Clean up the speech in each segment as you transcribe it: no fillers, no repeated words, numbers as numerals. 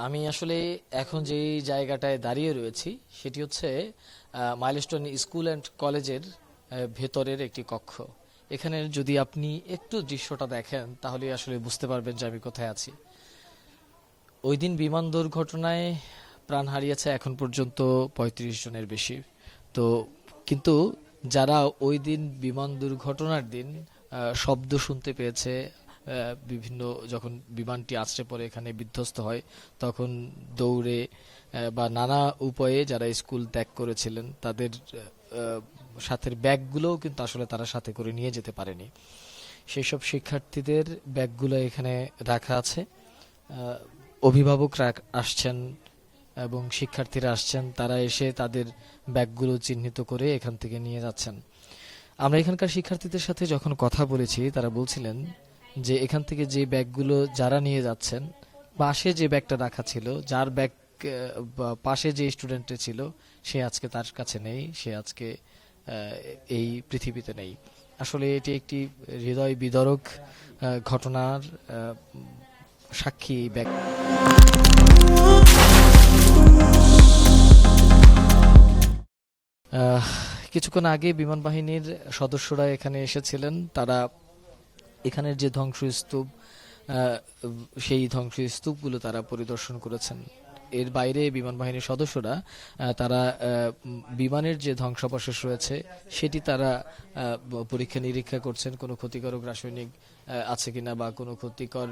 আমি আসলে এখন যে জায়গাটায় দাঁড়িয়ে রয়েছি সেটি হচ্ছে মাইলস্টোন স্কুল অ্যান্ড কলেজের ভেতরের একটি কক্ষ। এখানে যদি আপনি একটু দৃশ্যটা দেখেন তাহলে আসলে বুঝতে পারবেন যে আমি কোথায় আছি। ওই দিন বিমান দুর্ঘটনায় প্রাণ হারিয়েছে এখন পর্যন্ত ৩৫ জনের বেশি। তো কিন্তু যারা ওই দিন বিমান দুর্ঘটনার দিন শব্দ শুনতে পেয়েছে, বিভিন্ন যখন বিমানটি আছড়ে পড়ে এখানে বিধ্বস্ত হয়, তখন দৌড়ে বা নানা উপায়ে যারা স্কুল ত্যাগ করেছিলেন তাদের সাথের ব্যাগগুলোও কিন্তু আসলে তারা সাথে করে নিয়ে যেতে পারেনি। সেই সব শিক্ষার্থীদের ব্যাগগুলো এখানে রাখা আছে। অভিভাবকরা আসছেন এবং শিক্ষার্থীরা আসছেন, তারা এসে তাদের ব্যাগগুলো চিহ্নিত করে এখান থেকে নিয়ে যাচ্ছেন। আমরা এখানকার শিক্ষার্থীদের সাথে যখন কথা বলেছি তারা বলছিলেন যে এখান থেকে যে ব্যাগগুলো যারা নিয়ে যাচ্ছেন, পাশে যে ব্যাগটা রাখা ছিল, যার ব্যাগ পাশে যে স্টুডেন্টে ছিল সে আজকে তার কাছে নেই, সে আজকে এই পৃথিবীতে নেই। আসলে এটি একটি হৃদয় বিদারক ঘটনার সাক্ষী এই ব্যাগ। কিছুক্ষণ আগে বিমান বাহিনীর সদস্যরা এখানে এসেছিলেন। তারা এখানের যে ধ্বংসস্তূপ, সেই ধ্বংসস্তূপগুলো তারা পরিদর্শন করেছেন। এর বাইরে বিমান বাহিনীর সদস্যরা তারা বিমানের যে ধ্বংসাবশেষ রয়েছে সেটি তারা পরীক্ষা নিরীক্ষা করছেন, কোনো ক্ষতিকারক রাসায়নিক আছে কিনা বা কোনো ক্ষতিকর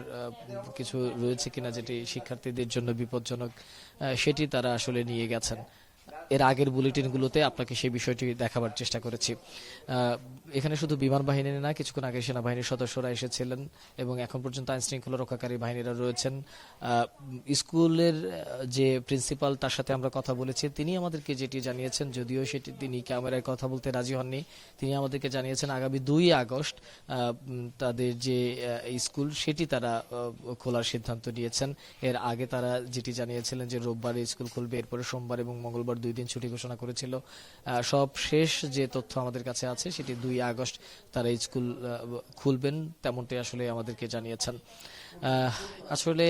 কিছু রয়েছে কিনা যেটি শিক্ষার্থীদের জন্য বিপজ্জনক, সেটি তারা আসলে নিয়ে গেছেন। এর আগের বুলেটিনগুলোতে আপনাকে সেই বিষয়টি দেখাবার চেষ্টা করেছি। এখানে শুধু বিমান বাহিনী না, কিছুক্ষণ আগে সেনাবাহিনীর সদস্যরা এসেছিলেন এবং এখন পর্যন্ত আইন শৃঙ্খলা রক্ষাকারী বাহিনীরা রয়েছেন। স্কুলের যে প্রিন্সিপাল, তার সাথে আমরা কথা বলেছি, তিনি আমাদেরকে যেটি জানিয়েছেন, যদিও সেটি তিনি ক্যামেরায় কথা বলতে রাজি হননি, তিনি আমাদেরকে জানিয়েছেন আগামী 2 আগস্ট তাদের যে স্কুল সেটি তারা খোলার সিদ্ধান্ত নিয়েছেন। এর আগে তারা যেটি জানিয়েছিলেন যে রোববার স্কুল খুলবে, এরপরে সোমবার এবং মঙ্গলবার 2 দিন ছুটি ঘোষণা করেছিল। সব শেষ যে তথ্য আমাদের কাছে আছে সেটি 2 আগস্ট তারা স্কুল খুলবেন, তেমনটাই আসলে আমাদেরকে জানিয়েছেন। আসলে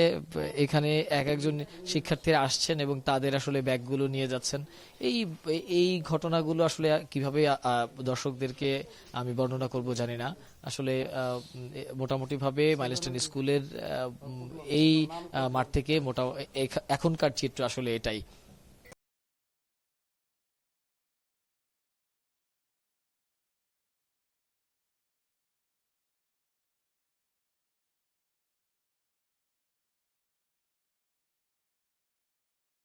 এখানে একজন শিক্ষার্থীরা আসছেন এবং তাদের আসলে ব্যাগগুলো নিয়ে যাচ্ছেন। এই এই ঘটনাগুলো আসলে কিভাবে দর্শকদেরকে আমি বর্ণনা করব জানি না। আসলে মোটামুটি ভাবে মাইলস্টোন স্কুলের এই মাঠ থেকে এখনকার চিত্র আসলে এটাই।